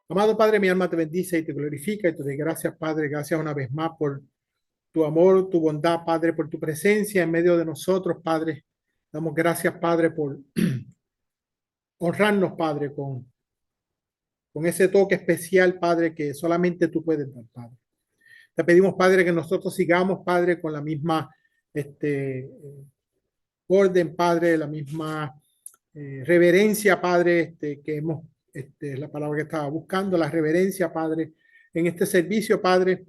Amado Padre, mi alma te bendice y te glorifica y te doy gracias, Padre. Gracias una vez más por tu amor, tu bondad, Padre, por tu presencia en medio de nosotros, Padre. Damos gracias, Padre, por honrarnos, Padre, con ese toque especial, Padre, que solamente tú puedes dar, Padre. Te pedimos, Padre, que nosotros sigamos, Padre, con la misma orden, Padre, la misma reverencia, Padre, que hemos, la palabra que estaba buscando, la reverencia, Padre, en este servicio, Padre.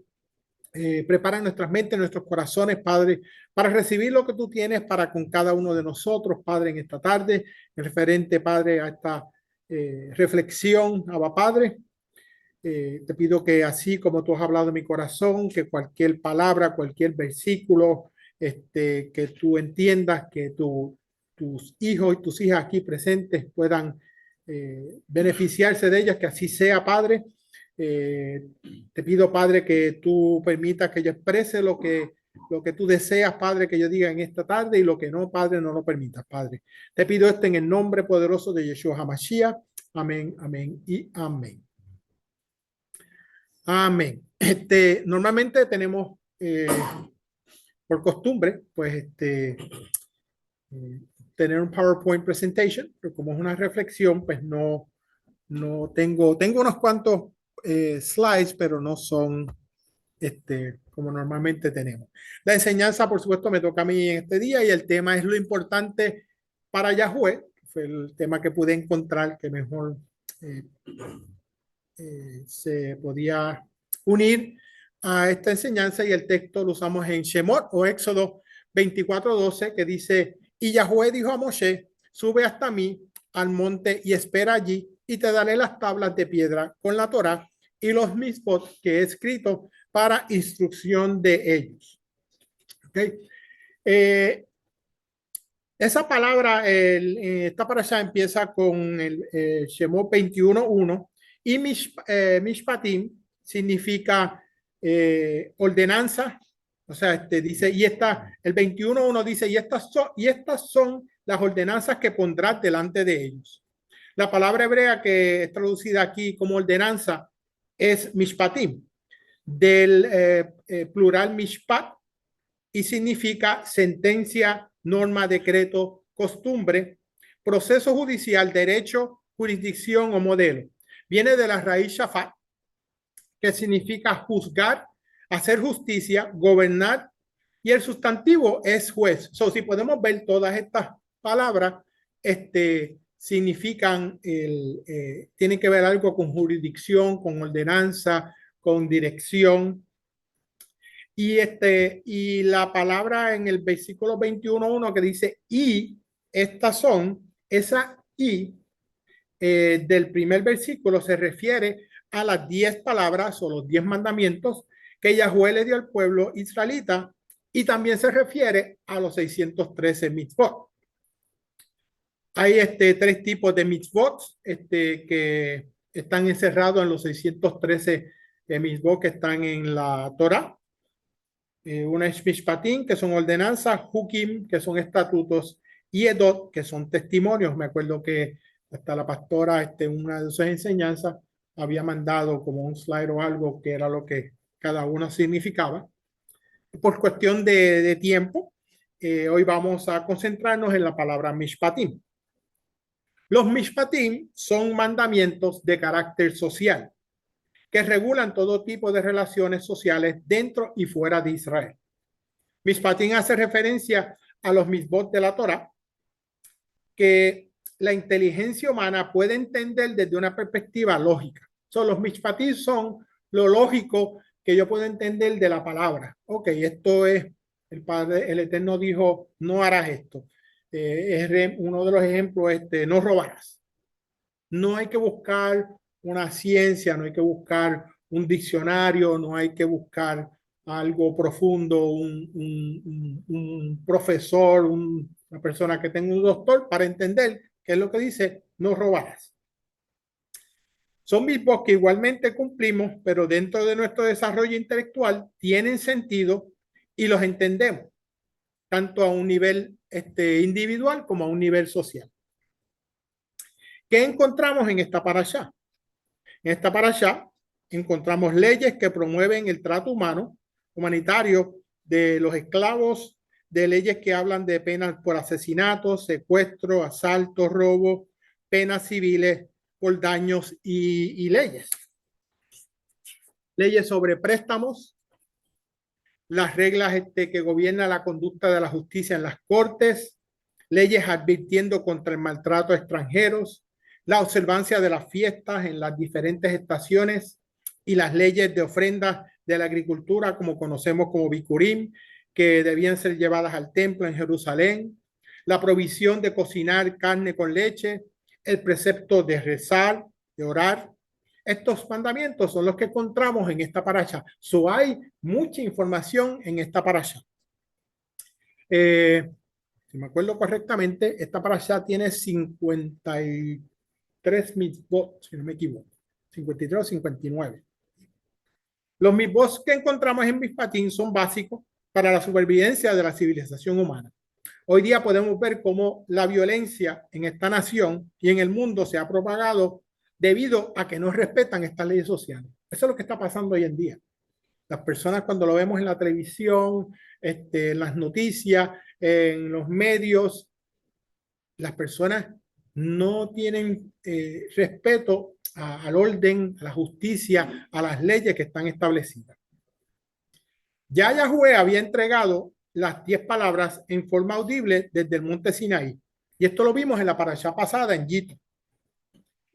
Prepara nuestras mentes, nuestros corazones, Padre, para recibir lo que tú tienes para con cada uno de nosotros, Padre, en esta tarde, en referente, Padre, a esta reflexión, Abba Padre. Te pido que así como tú has hablado en mi corazón, que cualquier palabra, cualquier versículo, que tú entiendas, que tus hijos y tus hijas aquí presentes puedan beneficiarse de ellas, que así sea, Padre. Eh, Te pido, Padre, que tú permitas que yo exprese lo que tú deseas, Padre, que yo diga en esta tarde y lo que no, Padre, no lo permitas, Padre. Te pido esto en el nombre poderoso de Yeshua HaMashiach. Amén, amén y amén. Amén. Normalmente tenemos por costumbre, pues, tener un PowerPoint presentation, pero como es una reflexión, pues no tengo unos cuantos slides, pero no son como normalmente tenemos. La enseñanza, por supuesto, me toca a mí en este día y el tema es lo importante para Yahweh. Fue el tema que pude encontrar que mejor eh, se podía unir a esta enseñanza y el texto lo usamos en Shemot o Éxodo 24:12 que dice, y Yahweh dijo a Moshe, sube hasta mí al monte y espera allí y te daré las tablas de piedra con la Torá y los mismos que he escrito para instrucción de ellos. ¿Okay? Esa palabra, esta para allá empieza con el Shemot 21:1 y Mishpatim significa ordenanza. O sea, dice, el 21:1 dice, y estas son las ordenanzas que pondrás delante de ellos. La palabra hebrea que es traducida aquí como ordenanza es Mishpatim, del plural Mishpat, y significa sentencia, norma, decreto, costumbre, proceso judicial, derecho, jurisdicción o modelo. Viene de la raíz shafat, que significa juzgar, hacer justicia, gobernar, y el sustantivo es juez. Si podemos ver todas estas palabras, significan, tienen que ver algo con jurisdicción, con ordenanza, con dirección. Y la palabra en el versículo 21:1 que dice, y estas son, esa y del primer versículo se refiere a las 10 palabras o los 10 mandamientos que Yahweh le dio al pueblo israelita y también se refiere a los 613 mitzvot. Hay tres tipos de mitzvot que están encerrados en los 613 mitzvot que están en la Torah. Una es Mishpatim, que son ordenanzas, Hukim, que son estatutos, y Edot, que son testimonios. Me acuerdo que hasta la pastora, una de sus enseñanzas, había mandado como un slide o algo que era lo que cada uno significaba. Por cuestión de tiempo, hoy vamos a concentrarnos en la palabra Mishpatim. Los Mishpatim son mandamientos de carácter social que regulan todo tipo de relaciones sociales dentro y fuera de Israel. Mishpatim hace referencia a los mitzvot de la Torah que la inteligencia humana puede entender desde una perspectiva lógica. Los mishpatim son lo lógico que yo puedo entender de la palabra. Ok, esto es, el Padre, el Eterno dijo, no harás esto. Es uno de los ejemplos, no robarás. No hay que buscar una ciencia, no hay que buscar un diccionario, no hay que buscar algo profundo, un profesor, una persona que tenga un doctor para entender qué es lo que dice, no robarás. Son mismos que igualmente cumplimos, pero dentro de nuestro desarrollo intelectual tienen sentido y los entendemos, tanto a un nivel individual como a un nivel social. ¿Qué encontramos en esta parashá? En esta parashá encontramos leyes que promueven el trato humanitario de los esclavos, de leyes que hablan de penas por asesinato, secuestro, asalto, robo, penas civiles por daños y leyes. Leyes sobre préstamos, las reglas que gobiernan la conducta de la justicia en las cortes, leyes advirtiendo contra el maltrato a extranjeros, la observancia de las fiestas en las diferentes estaciones y las leyes de ofrendas de la agricultura, como conocemos como Bikurim, que debían ser llevadas al templo en Jerusalén, la provisión de cocinar carne con leche, el precepto de rezar, de orar. Estos mandamientos son los que encontramos en esta parasha. So hay mucha información en esta parasha. Si me acuerdo correctamente, esta parasha tiene 53 mitzvot, si no me equivoco. 53 o 59. Los mitzvot que encontramos en Mishpatim son básicos para la supervivencia de la civilización humana. Hoy día podemos ver cómo la violencia en esta nación y en el mundo se ha propagado debido a que no respetan estas leyes sociales. Eso es lo que está pasando hoy en día. Las personas cuando lo vemos en la televisión, en las noticias, en los medios, las personas no tienen respeto al orden, a la justicia, a las leyes que están establecidas. Ya Yahweh había entregado las 10 palabras en forma audible desde el monte Sinaí. Y esto lo vimos en la parashá pasada en Yitro.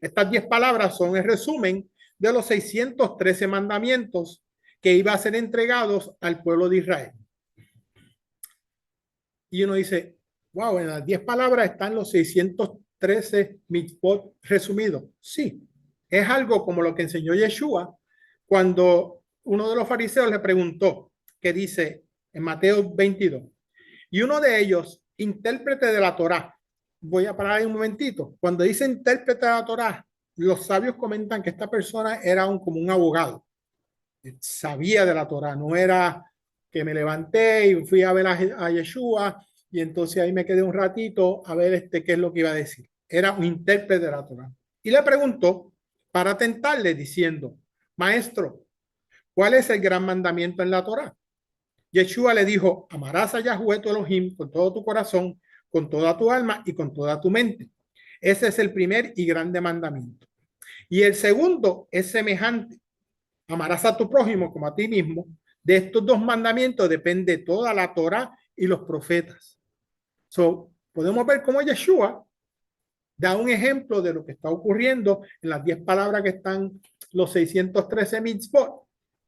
Estas 10 palabras son el resumen de los 613 mandamientos que iban a ser entregados al pueblo de Israel. Y uno dice, wow, en las 10 palabras están los 613 mitzvot resumidos. Sí, es algo como lo que enseñó Yeshua cuando uno de los fariseos le preguntó, que dice en Mateo 22, y uno de ellos, intérprete de la Torá. Voy a parar ahí un momentito. Cuando dice intérprete de la Torá, los sabios comentan que esta persona era como un abogado. Sabía de la Torá, no era que me levanté y fui a ver a Yeshua y entonces ahí me quedé un ratito a ver qué es lo que iba a decir. Era un intérprete de la Torá. Y le preguntó para tentarle diciendo, maestro, ¿cuál es el gran mandamiento en la Torá? Yeshua le dijo, amarás a Yahweh tu Elohim con todo tu corazón, con toda tu alma y con toda tu mente. Ese es el primer y grande mandamiento. Y el segundo es semejante. Amarás a tu prójimo como a ti mismo. De estos dos mandamientos depende toda la Torá y los profetas. Podemos ver cómo Yeshua da un ejemplo de lo que está ocurriendo en las 10 palabras que están los 613 mitzvot.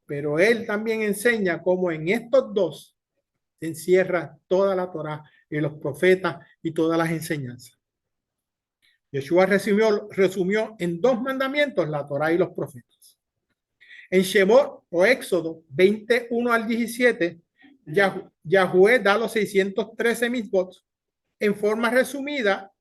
Pero él también enseña cómo en estos dos se encierra toda la Torá y los profetas y todas las enseñanzas. Yeshua resumió en 2 mandamientos la Torá y los profetas. En Shemot o Éxodo 21 al 17, Yahweh da los 613 mitzvot en forma resumida,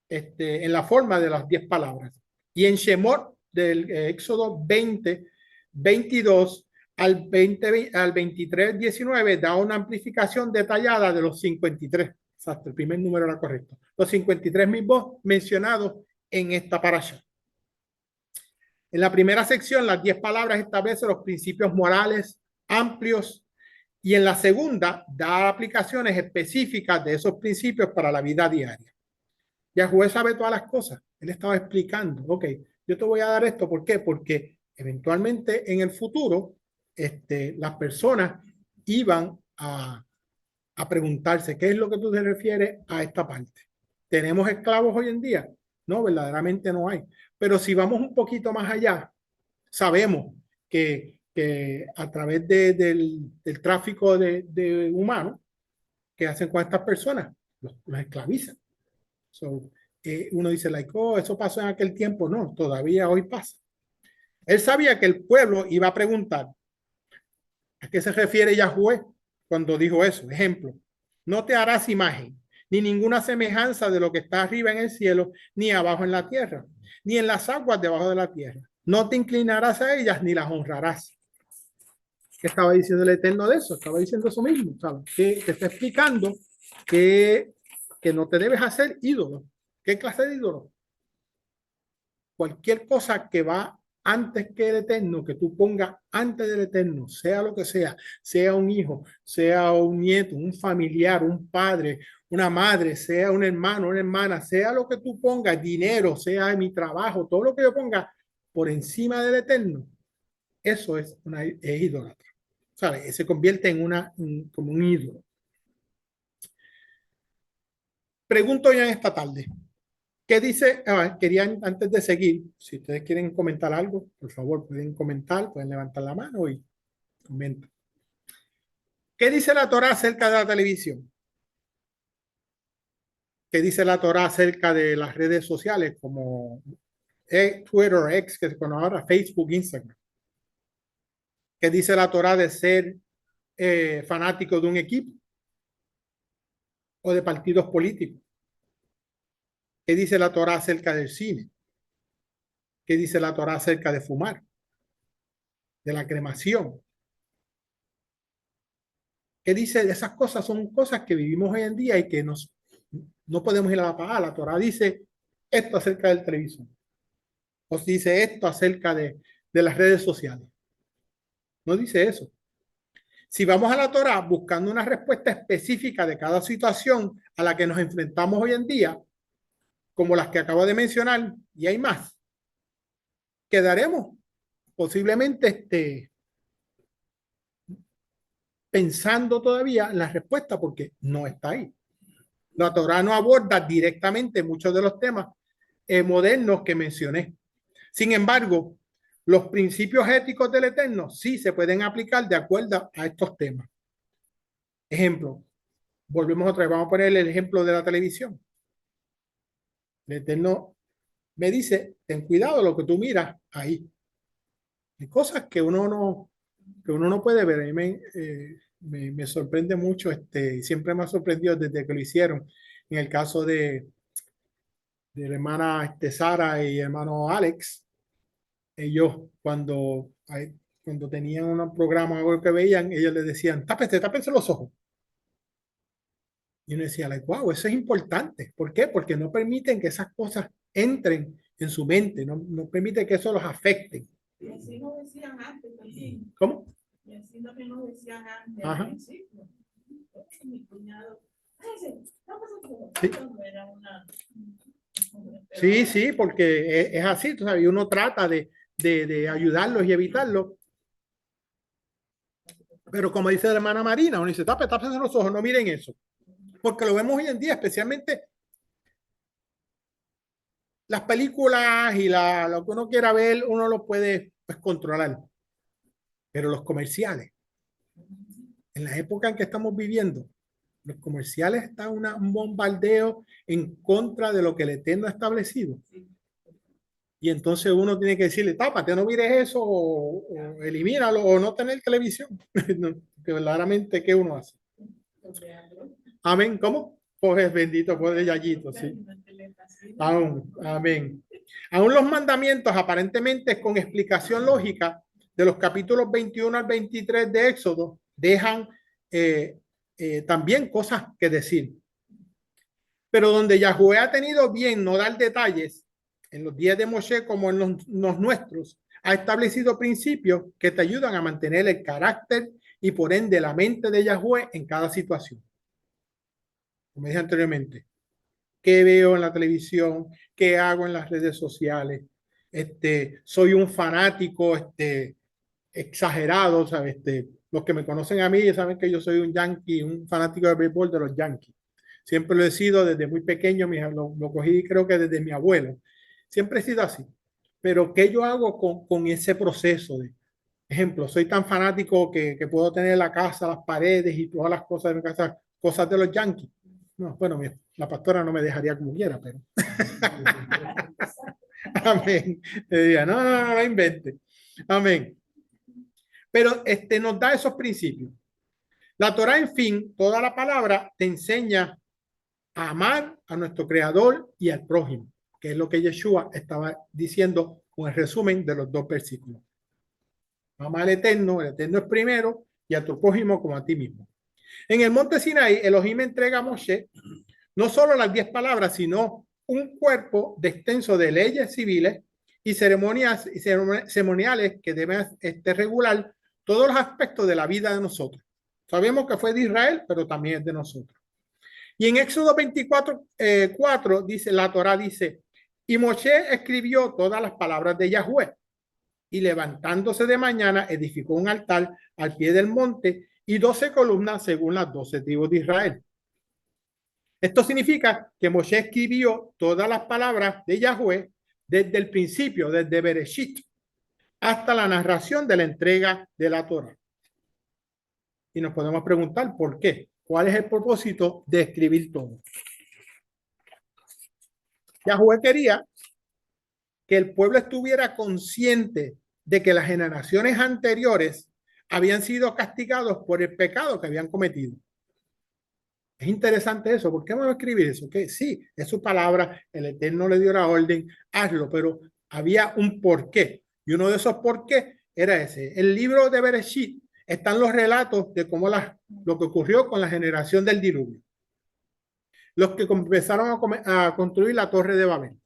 en la forma de las 10 palabras. Y en Shemot del Éxodo 20, 22 al 23, 19 da una amplificación detallada de los 53. Exacto, el primer número era correcto. Los 53 mitzvot mencionados en esta parasha. En la primera sección, las 10 palabras establecen los principios morales amplios y en la segunda da aplicaciones específicas de esos principios para la vida diaria. Yahweh sabe todas las cosas. Él estaba explicando, ok, yo te voy a dar esto. ¿Por qué? Porque eventualmente en el futuro las personas iban a preguntarse, ¿qué es lo que tú te refieres a esta parte? ¿Tenemos esclavos hoy en día? No, verdaderamente no hay. Pero si vamos un poquito más allá, sabemos que a través del tráfico de humanos que hacen con estas personas, los esclavizan. Uno dice, like, oh, eso pasó en aquel tiempo. No, todavía hoy pasa. Él sabía que el pueblo iba a preguntar, ¿a qué se refiere Yahweh cuando dijo eso? Ejemplo, no te harás imagen, ni ninguna semejanza de lo que está arriba en el cielo, ni abajo en la tierra, ni en las aguas debajo de la tierra. No te inclinarás a ellas, ni las honrarás. ¿Qué estaba diciendo el Eterno de eso? Estaba diciendo eso mismo, ¿sabes? Que te está explicando que no te debes hacer ídolo. ¿Qué clase de ídolo? Cualquier cosa que va antes que el Eterno, que tú pongas antes del Eterno, sea lo que sea un hijo, sea un nieto, un familiar, un padre, una madre, sea un hermano, una hermana, sea lo que tú pongas, dinero, sea mi trabajo, todo lo que yo ponga por encima del Eterno, eso es idólatra. ¿Sabes? Se convierte en como un ídolo. Pregunto ya en esta tarde. ¿Qué dice? Querían, antes de seguir, si ustedes quieren comentar algo, por favor, pueden comentar, pueden levantar la mano y comentar. ¿Qué dice la Torá acerca de la televisión? ¿Qué dice la Torá acerca de las redes sociales como Twitter, X, que se conoce ahora, Facebook, Instagram? ¿Qué dice la Torá de ser fanático de un equipo o de partidos políticos? ¿Qué dice la Torá acerca del cine? ¿Qué dice la Torá acerca de fumar? De la cremación. ¿Qué dice de esas cosas? Son cosas que vivimos hoy en día y que no podemos ir a la paga. La Torá dice esto acerca del televisor. O dice esto acerca de las redes sociales. No dice eso. Si vamos a la Torá buscando una respuesta específica de cada situación a la que nos enfrentamos hoy en día, como las que acabo de mencionar, y hay más, quedaremos posiblemente pensando todavía en la respuesta porque no está ahí. La Torá no aborda directamente muchos de los temas modernos que mencioné. Sin embargo, los principios éticos del Eterno sí se pueden aplicar de acuerdo a estos temas. Ejemplo, volvemos otra vez, vamos a poner el ejemplo de la televisión. El Eterno me dice, ten cuidado lo que tú miras ahí. Hay cosas que uno no puede ver. A mí me sorprende mucho, siempre me ha sorprendido desde que lo hicieron. En el caso de la hermana Sara y hermano Alex, ellos cuando tenían un programa o algo que veían, ellos les decían, tápense los ojos. Y uno decía, like, wow, eso es importante. ¿Por qué? Porque no permiten que esas cosas entren en su mente, no permite que eso los afecte. Y así nos decían antes también. ¿Cómo? Y así también nos decían antes. Ajá. Al principio. Mi cuñado. Sí. Era una, Sí, porque es así, tú sabes, y uno trata de ayudarlos y evitarlos. Pero como dice la hermana Marina, uno dice, tápense los ojos, no miren eso. Porque lo vemos hoy en día, especialmente las películas y lo que uno quiera ver, uno lo puede pues, controlar. Pero los comerciales, en la época en que estamos viviendo, los comerciales están un bombardeo en contra de lo que el Eterno ha establecido. Y entonces uno tiene que decirle, tápate, no mires eso, o elimínalo, o no tener televisión. Que verdaderamente, ¿qué uno hace? Amén. ¿Cómo? Pues bendito, pobre Yayito, sí. Amén. Aún los mandamientos, aparentemente con explicación lógica, de los capítulos 21 al 23 de Éxodo, dejan también cosas que decir. Pero donde Yahweh ha tenido bien no dar detalles, en los días de Moshe como en los nuestros, ha establecido principios que te ayudan a mantener el carácter y por ende la mente de Yahweh en cada situación. Como dije anteriormente, ¿qué veo en la televisión? ¿Qué hago en las redes sociales? Soy un fanático exagerado, ¿sabes? Los que me conocen a mí saben que yo soy un yankee, un fanático de béisbol de los Yankees. Siempre lo he sido desde muy pequeño, lo cogí creo que desde mi abuelo. Siempre he sido así. Pero ¿qué yo hago con ese proceso? Ejemplo, soy tan fanático que puedo tener la casa, las paredes y todas las cosas de mi casa, cosas de los Yankees. No, bueno, la pastora no me dejaría como quiera, pero. Amén. Le diría, no invente. Amén. Pero nos da esos principios. La Torah, en fin, toda la palabra te enseña a amar a nuestro Creador y al prójimo, que es lo que Yeshua estaba diciendo con el resumen de los dos versículos. Ama al Eterno, el Eterno es primero, y a tu prójimo como a ti mismo. En el monte Sinaí, Elohim entrega a Moshe no solo las 10 palabras, sino un cuerpo de extenso de leyes civiles y ceremonias y ceremoniales que deben regular todos los aspectos de la vida de nosotros. Sabemos que fue de Israel, pero también es de nosotros. Y en Éxodo 24, 4 dice, la Torá dice, y Moshe escribió todas las palabras de Yahweh, y levantándose de mañana edificó un altar al pie del monte y 12 columnas según las 12 tribus de Israel. Esto significa que Moshe escribió todas las palabras de Yahweh desde el principio, desde Bereshit, hasta la narración de la entrega de la Torah. Y nos podemos preguntar por qué. ¿Cuál es el propósito de escribir todo? Yahweh quería que el pueblo estuviera consciente de que las generaciones anteriores habían sido castigados por el pecado que habían cometido. Es interesante eso. ¿Por qué vamos a escribir eso? Que sí, es su palabra, el Eterno le dio la orden, hazlo, pero había un porqué. Y uno de esos porqué era ese. El libro de Bereshit están los relatos de cómo lo que ocurrió con la generación del diluvio. Los que empezaron a construir la torre de Babel.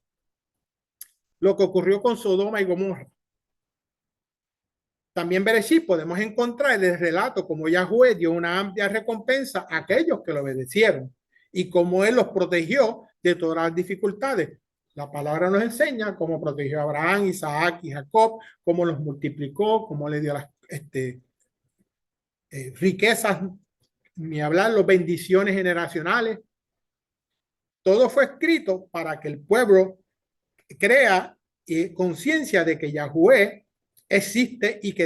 Lo que ocurrió con Sodoma y Gomorra. También Bereshit podemos encontrar el relato como Yahweh dio una amplia recompensa a aquellos que lo obedecieron y cómo él los protegió de todas las dificultades. La palabra nos enseña cómo protegió a Abraham, Isaac y Jacob, cómo los multiplicó, cómo le dio las riquezas, ni hablar las bendiciones generacionales. Todo fue escrito para que el pueblo crea conciencia de que Yahweh existe y que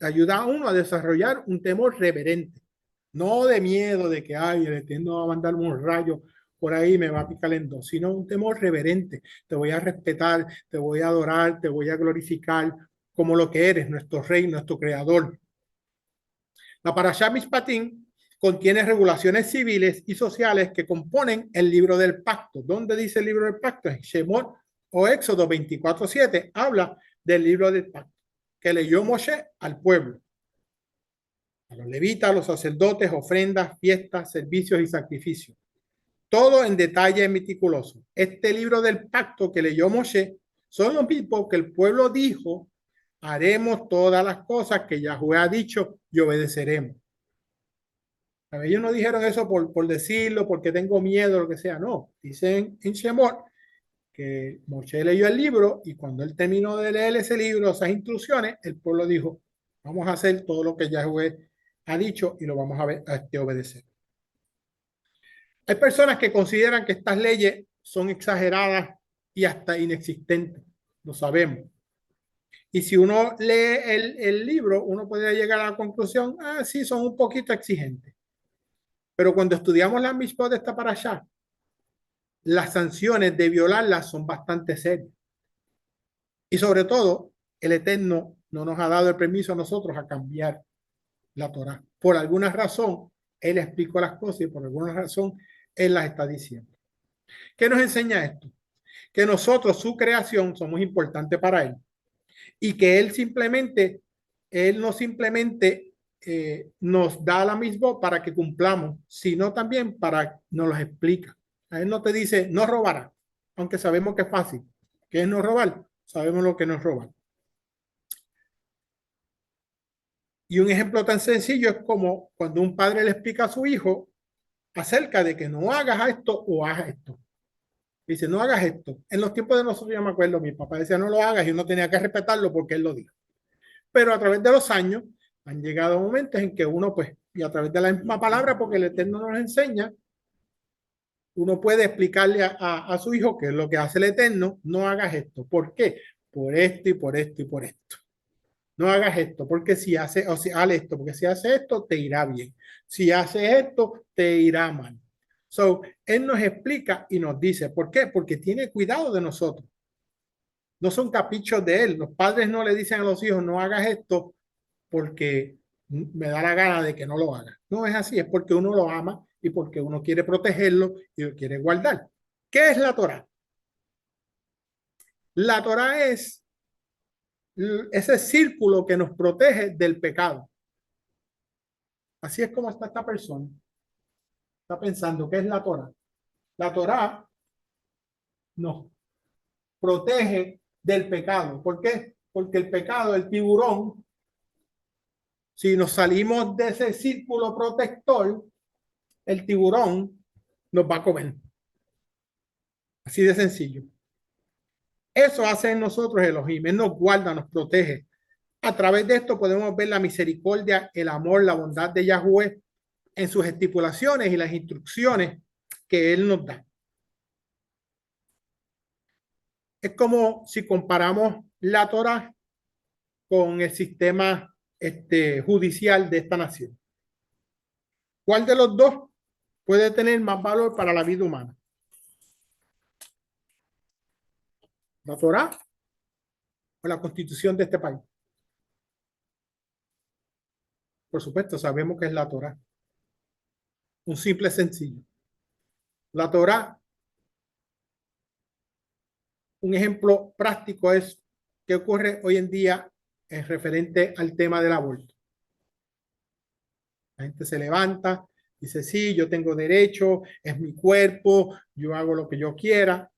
ayuda a uno a desarrollar un temor reverente, no de miedo de que ay, el Eterno va a mandar un rayo por ahí me va a picar en dos, sino un temor reverente. Te voy a respetar, te voy a adorar, te voy a glorificar como lo que eres, nuestro rey, nuestro creador. La Parashá Mishpatim contiene regulaciones civiles y sociales que componen el libro del pacto. ¿Dónde dice el libro del pacto? En Shemot o Éxodo 24:7 habla del libro del pacto que leyó Moshe al pueblo, a los levitas, a los sacerdotes, ofrendas, fiestas, servicios y sacrificios. Todo en detalle meticuloso. Este libro del pacto que leyó Moshe son los mismos que el pueblo dijo, haremos todas las cosas que Yahweh ha dicho y obedeceremos. Ellos no dijeron eso por decirlo, porque tengo miedo, lo que sea. No, dicen en Shemot que Moshe leyó el libro y cuando él terminó de leer ese libro, esas instrucciones, el pueblo dijo, vamos a hacer todo lo que Yahweh ha dicho y lo vamos a obedecer. Hay personas que consideran que estas leyes son exageradas y hasta inexistentes, lo sabemos. Y si uno lee el libro, uno puede llegar a la conclusión, sí, son un poquito exigentes. Pero cuando estudiamos la Mishpot de esta parashá, las sanciones de violarlas son bastante serias. Y sobre todo, el Eterno no nos ha dado el permiso a nosotros a cambiar la Torá. Por alguna razón, Él explicó las cosas y por alguna razón, Él las está diciendo. ¿Qué nos enseña esto? Que nosotros, su creación, somos importantes para Él. Y que Él no simplemente nos da la misma para que cumplamos, sino también para nos los explica. A Él no te dice, no robará, aunque sabemos que es fácil. ¿Qué es no robar? Sabemos lo que no es robar. Y un ejemplo tan sencillo es como cuando un padre le explica a su hijo acerca de que no hagas esto o hagas esto. Dice, no hagas esto. En los tiempos de nosotros, yo me acuerdo, mi papá decía, no lo hagas y uno tenía que respetarlo porque él lo dijo. Pero a través de los años han llegado momentos en que uno, pues, y a través de la misma palabra, porque el Eterno nos enseña, uno puede explicarle a su hijo qué es lo que hace el Eterno, no hagas esto. ¿Por qué? Por esto y por esto y por esto. No hagas esto, porque si hace, o si haz esto, porque si hace esto, te irá bien. Si hace esto, te irá mal. So, él nos explica y nos dice, ¿por qué? Porque tiene cuidado de nosotros. No son caprichos de él. Los padres no le dicen a los hijos, no hagas esto porque me da la gana de que no lo haga. No es así, es porque uno lo ama y porque uno quiere protegerlo y lo quiere guardar. ¿Qué es la Torá? La Torá es ese círculo que nos protege del pecado. Así es como está esta persona. Está pensando, ¿qué es la Torá? La Torá nos protege del pecado. ¿Por qué? Porque el pecado, el tiburón, si nos salimos de ese círculo protector, el tiburón nos va a comer. Así de sencillo. Eso hace en nosotros Elohim. Él nos guarda, nos protege. A través de esto podemos ver la misericordia, el amor, la bondad de Yahweh en sus estipulaciones y las instrucciones que Él nos da. Es como si comparamos la Torah con el sistema judicial de esta nación. ¿Cuál de los dos puede tener más valor para la vida humana? ¿La Torah o la Constitución de este país? Por supuesto, sabemos que es la Torah. Un simple sencillo. La Torah, un ejemplo práctico es qué ocurre hoy en día en referente al tema del aborto. La gente se levanta, dice, sí, yo tengo derecho, es mi cuerpo, yo hago lo que yo quiera.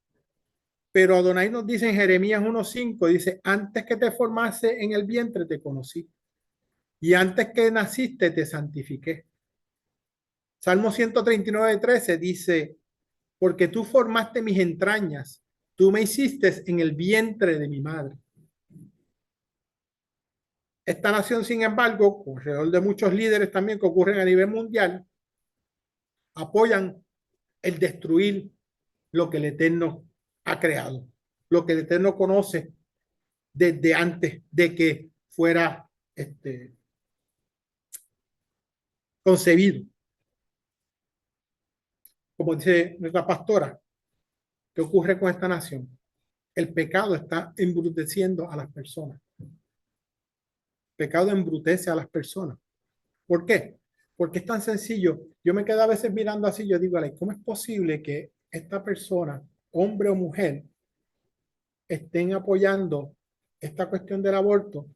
Pero Adonai nos dice en Jeremías 1:5, dice, antes que te formase en el vientre te conocí y antes que naciste te santifiqué. Salmo 139:13 dice, porque tú formaste mis entrañas, tú me hiciste en el vientre de mi madre. Esta nación, sin embargo, alrededor de muchos líderes también que ocurren a nivel mundial, apoyan el destruir lo que el Eterno ha creado, lo que el Eterno conoce desde antes de que fuera concebido. Como dice nuestra pastora, ¿qué ocurre con esta nación? El pecado está embruteciendo a las personas. El pecado embrutece a las personas. ¿Por qué? Porque es tan sencillo. Yo me quedo a veces mirando así, yo digo, ¿cómo es posible que esta persona, hombre o mujer, estén apoyando esta cuestión del aborto?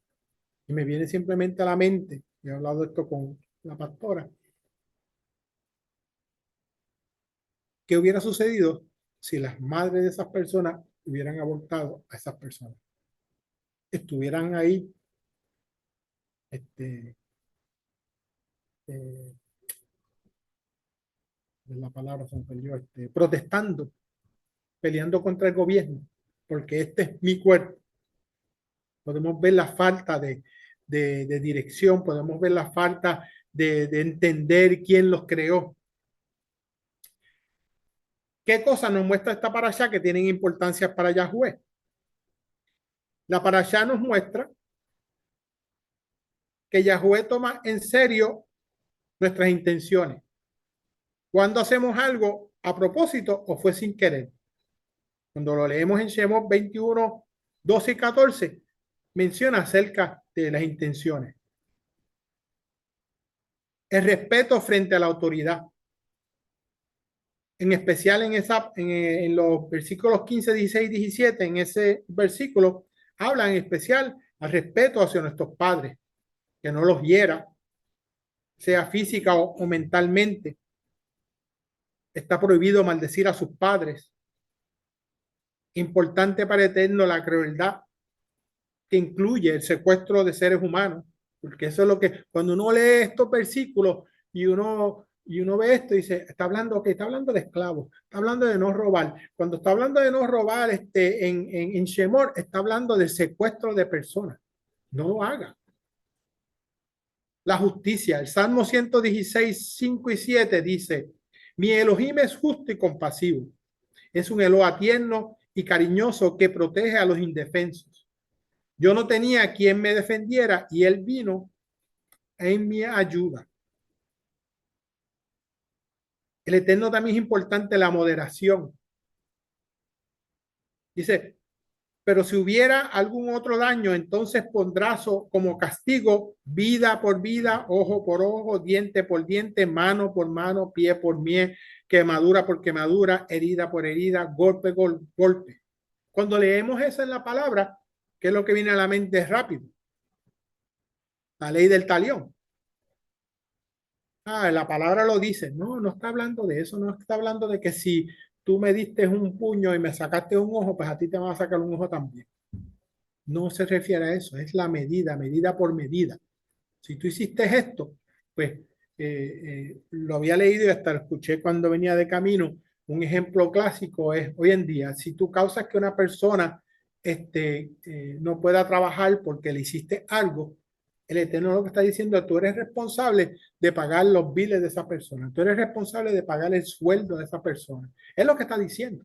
Y me viene simplemente a la mente, he hablado esto con la pastora, ¿qué hubiera sucedido si las madres de esas personas hubieran abortado a esas personas? Estuvieran ahí, eh, la palabra se me perdió, protestando, peleando contra el gobierno, porque este es mi cuerpo. Podemos ver la falta de dirección, podemos ver la falta de entender quién los creó. ¿Qué cosas nos muestra esta parashá que tienen importancia para Yahweh? La parashá nos muestra que Yahweh toma en serio nuestras intenciones. Cuando hacemos algo a propósito o fue sin querer. Cuando lo leemos en Shemot 21, 12 y 14, menciona acerca de las intenciones. El respeto frente a la autoridad. En especial en los versículos 15, 16, 17, en ese versículo, habla en especial al respeto hacia nuestros padres, que no los hiera, sea física o mentalmente. Está prohibido maldecir a sus padres. Importante para Eterno la crueldad, que incluye el secuestro de seres humanos, porque eso es lo que, cuando uno lee estos versículos y uno ve esto y dice, está hablando de esclavos, está hablando de no robar. Cuando está hablando de no robar en Shemot, está hablando del secuestro de personas. No lo haga. La justicia, el Salmo 116, 5 y 7 dice, mi Elohim es justo y compasivo. Es un Eloa tierno y cariñoso que protege a los indefensos. Yo no tenía quien me defendiera y él vino en mi ayuda. El Eterno también es importante la moderación. Dice, pero si hubiera algún otro daño, entonces pondrá como castigo vida por vida, ojo por ojo, diente por diente, mano por mano, pie por pie, quemadura por quemadura, herida por herida, golpe por golpe. Cuando leemos eso en la palabra, ¿qué es lo que viene a la mente rápido? La ley del talión. La palabra lo dice. No, no está hablando de eso. No está hablando de que si tú me diste un puño y me sacaste un ojo, pues a ti te van a sacar un ojo también. no se refiere a eso, es la medida, medida por medida. Si tú hiciste esto, pues lo había leído y hasta lo escuché cuando venía de camino. Un ejemplo clásico es hoy en día, si tú causas que una persona no pueda trabajar porque le hiciste algo, el Eterno lo que está diciendo, tú eres responsable de pagar los biles de esa persona, tú eres responsable de pagar el sueldo de esa persona. Es lo que está diciendo.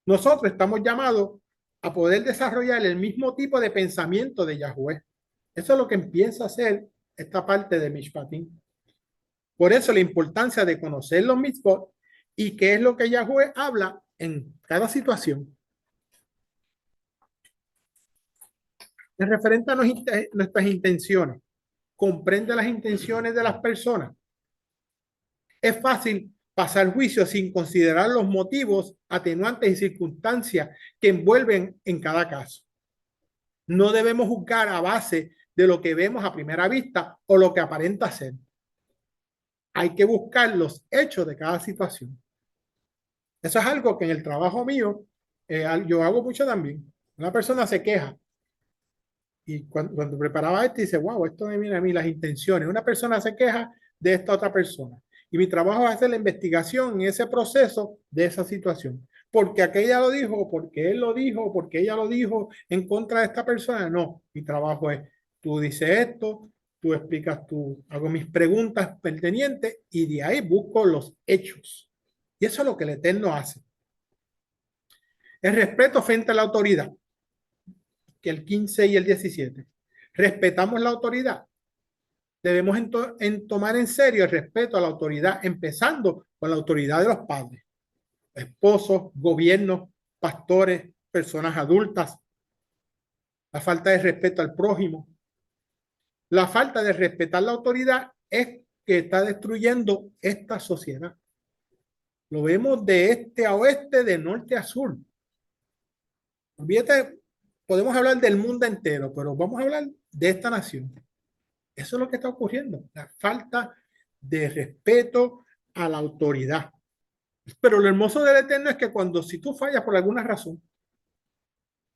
Nosotros estamos llamados a poder desarrollar el mismo tipo de pensamiento de Yahweh. Eso es lo que empieza a hacer esta parte de Mishpatim. Por eso la importancia de conocer los mitzvot y qué es lo que Yahweh habla en cada situación. En referente a nuestras intenciones, comprende las intenciones de las personas. Es fácil pasar juicio sin considerar los motivos, atenuantes y circunstancias que envuelven en cada caso. No debemos juzgar a base de lo que vemos a primera vista o lo que aparenta ser. Hay que buscar los hechos de cada situación. Eso es algo que en el trabajo mío yo hago mucho también. Una persona se queja y cuando preparaba esto dice, wow, esto me viene a mí las intenciones. Una persona se queja de esta otra persona y mi trabajo es hacer la investigación en ese proceso de esa situación. Porque aquella lo dijo, porque él lo dijo, porque ella lo dijo en contra de esta persona. No, mi trabajo es, tú dices esto, tú explicas, tú hago mis preguntas pertinentes y de ahí busco los hechos. Y eso es lo que el Eterno hace. El respeto frente a la autoridad, que el 15 y el 17. Respetamos la autoridad. Debemos tomar en serio el respeto a la autoridad, empezando con la autoridad de los padres, esposos, gobiernos, pastores, personas adultas. La falta de respeto al prójimo. La falta de respetar la autoridad es que está destruyendo esta sociedad. Lo vemos de este a oeste, de norte a sur. Olvídate, podemos hablar del mundo entero, pero vamos a hablar de esta nación. Eso es lo que está ocurriendo, la falta de respeto a la autoridad. Pero lo hermoso del Eterno es que si tú fallas por alguna razón,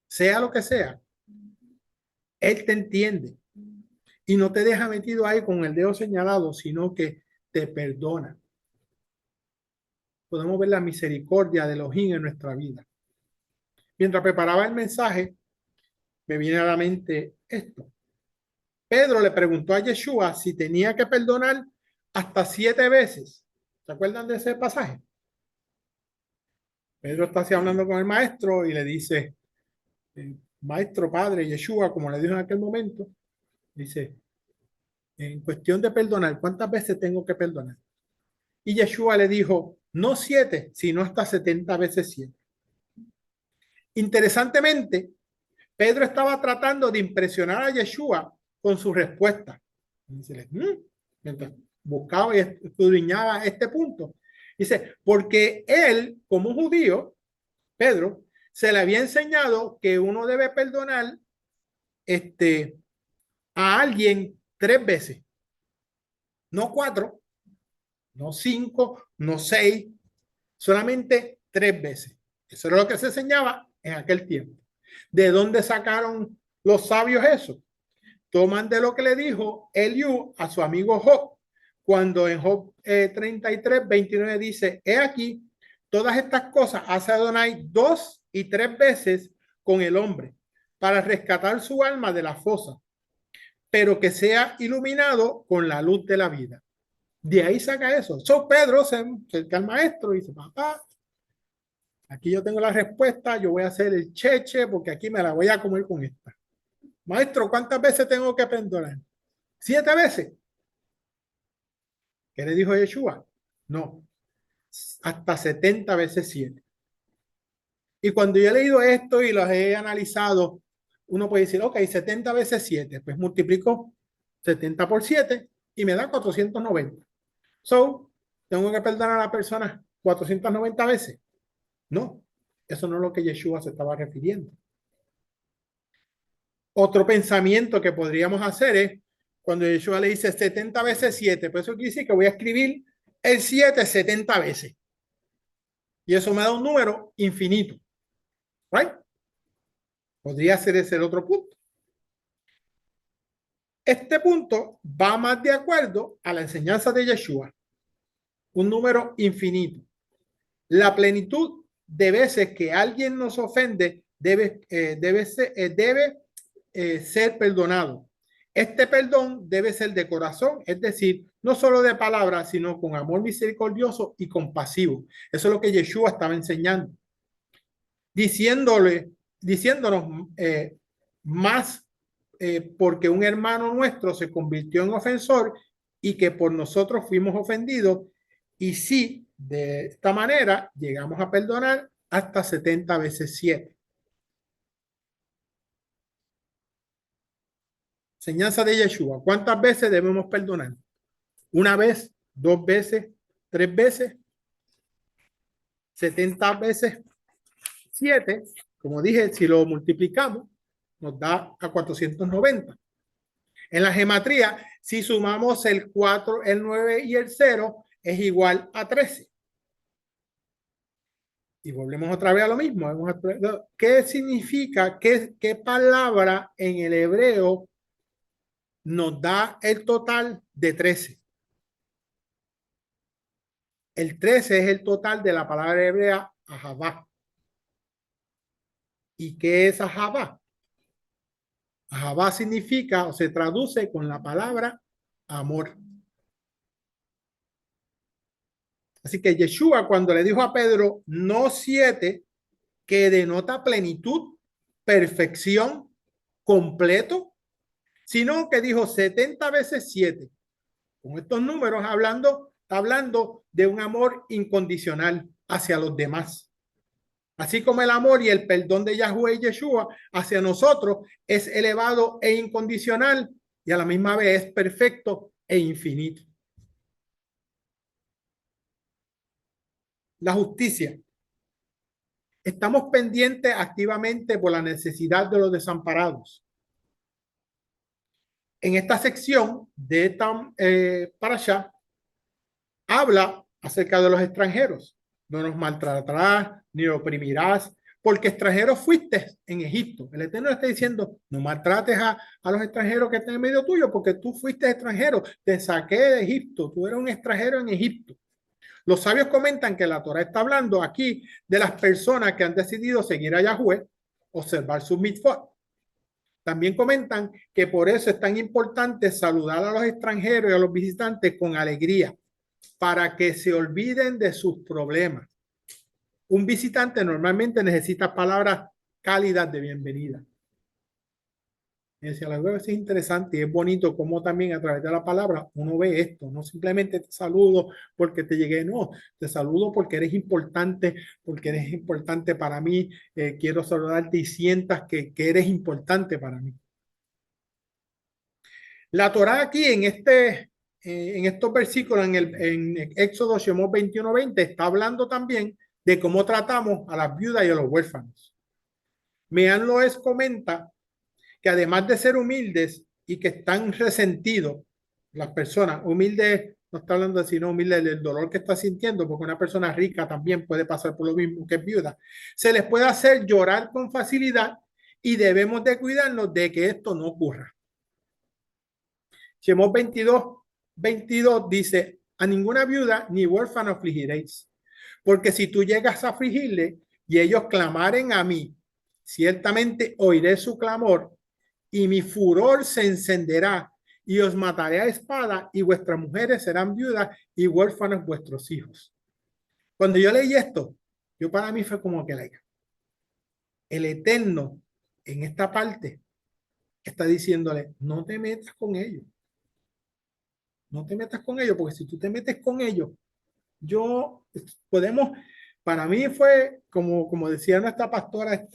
sea lo que sea, Él te entiende y no te deja metido ahí con el dedo señalado, sino que te perdona. Podemos ver la misericordia de Elohim en nuestra vida. Mientras preparaba el mensaje, me viene a la mente esto. Pedro le preguntó a Yeshua si tenía que perdonar hasta 7 veces. ¿Se acuerdan de ese pasaje? Pedro está así hablando con el maestro y le dice, maestro, padre, Yeshua, como le dijo en aquel momento, dice, en cuestión de perdonar, ¿cuántas veces tengo que perdonar? Y Yeshua le dijo, no 7, sino hasta 70 veces 7. Interesantemente, Pedro estaba tratando de impresionar a Yeshua con su respuesta. Dice, mientras buscaba y escudriñaba este punto. Dice, porque él, como judío, Pedro, se le había enseñado que uno debe perdonar a alguien 3 veces. No 4, no 5, no 6, solamente 3 veces. Eso era lo que se enseñaba en aquel tiempo. ¿De dónde sacaron los sabios eso? Toman de lo que le dijo Eliú a su amigo Job, cuando en Job 33, 29 dice, he aquí, todas estas cosas hace Adonai 2 y 3 veces con el hombre, para rescatar su alma de la fosa, pero que sea iluminado con la luz de la vida. De ahí saca eso. Pedro se acerca al maestro y dice, papá, aquí yo tengo la respuesta, yo voy a hacer el cheche porque aquí me la voy a comer con esta. Maestro, ¿cuántas veces tengo que perdonar? 7 veces. ¿Qué le dijo Yeshua? No, hasta 70 veces 7. Y cuando yo he leído esto y los he analizado, uno puede decir, ok, 70 veces 7, pues multiplico 70 por 7 y me da 490. So, ¿tengo que perdonar a la persona 490 veces? No, eso no es lo que Yeshua se estaba refiriendo. Otro pensamiento que podríamos hacer es cuando Yeshua le dice 70 veces 7, pues eso quiere decir que voy a escribir el 7 70 veces. Y eso me da un número infinito. ¿Right? Podría ser ese el otro punto. Este punto va más de acuerdo a la enseñanza de Yeshua. Un número infinito. La plenitud de veces que alguien nos ofende debe ser perdonado. Este perdón debe ser de corazón, es decir, no solo de palabras, sino con amor misericordioso y compasivo. Eso es lo que Yeshua estaba enseñando, diciéndonos más porque un hermano nuestro se convirtió en ofensor y que por nosotros fuimos ofendidos. Y sí, de esta manera llegamos a perdonar hasta 70 veces 7. Enseñanza de Yeshua. ¿Cuántas veces debemos perdonar? ¿Una vez? ¿2 veces? ¿3 veces? 70 veces 7. Como dije, si lo multiplicamos, nos da a 490. En la gematría, si sumamos el 4, el 9 y el 0, es igual a 13. Y volvemos otra vez a lo mismo. ¿Qué significa? ¿Qué palabra en el hebreo nos da el total de 13? El 13 es el total de la palabra hebrea ahavá. ¿Y qué es ahavá? Ahavá significa o se traduce con la palabra amor. Así que Yeshua, cuando le dijo a Pedro, no 7, que denota plenitud, perfección, completo, sino que dijo 70 veces 7. Con estos números hablando de un amor incondicional hacia los demás. Así como el amor y el perdón de Yahweh y Yeshua hacia nosotros es elevado e incondicional y a la misma vez es perfecto e infinito. La justicia. Estamos pendientes activamente por la necesidad de los desamparados. En esta sección de esta parashá habla acerca de los extranjeros. No nos maltratarás ni oprimirás, porque extranjeros fuiste en Egipto. El Eterno está diciendo, no maltrates a los extranjeros que están en medio tuyo, porque tú fuiste extranjero, te saqué de Egipto, tú eres un extranjero en Egipto. Los sabios comentan que la Torah está hablando aquí de las personas que han decidido seguir a Yahweh, observar sus mitzvot. También comentan que por eso es tan importante saludar a los extranjeros y a los visitantes con alegría, para que se olviden de sus problemas. Un visitante normalmente necesita palabras cálidas de bienvenida. Es interesante y es bonito cómo también a través de la palabra uno ve esto. No simplemente te saludo porque te llegué, no, te saludo porque eres importante para mí. Quiero saludarte y sientas que eres importante para mí. La Torá aquí en estos versículos, en Éxodo, Shemot 21:20, está hablando también de cómo tratamos a las viudas y a los huérfanos. Mean Loes comenta que además de ser humildes y que están resentidos, las personas humildes, no está hablando de sino humildes del dolor que está sintiendo, porque una persona rica también puede pasar por lo mismo que es viuda, se les puede hacer llorar con facilidad y debemos de cuidarnos de que esto no ocurra. Shemot 22 dice, a ninguna viuda ni huérfano afligiréis, porque si tú llegas a afligirle y ellos clamaren a mí, ciertamente oiré su clamor y mi furor se encenderá y os mataré a espada y vuestras mujeres serán viudas y huérfanos vuestros hijos. Cuando yo leí esto, para mí fue como que el Eterno en esta parte está diciéndole, no te metas con ellos. No te metas con ellos, porque si tú te metes con ellos, para mí fue como decía nuestra pastora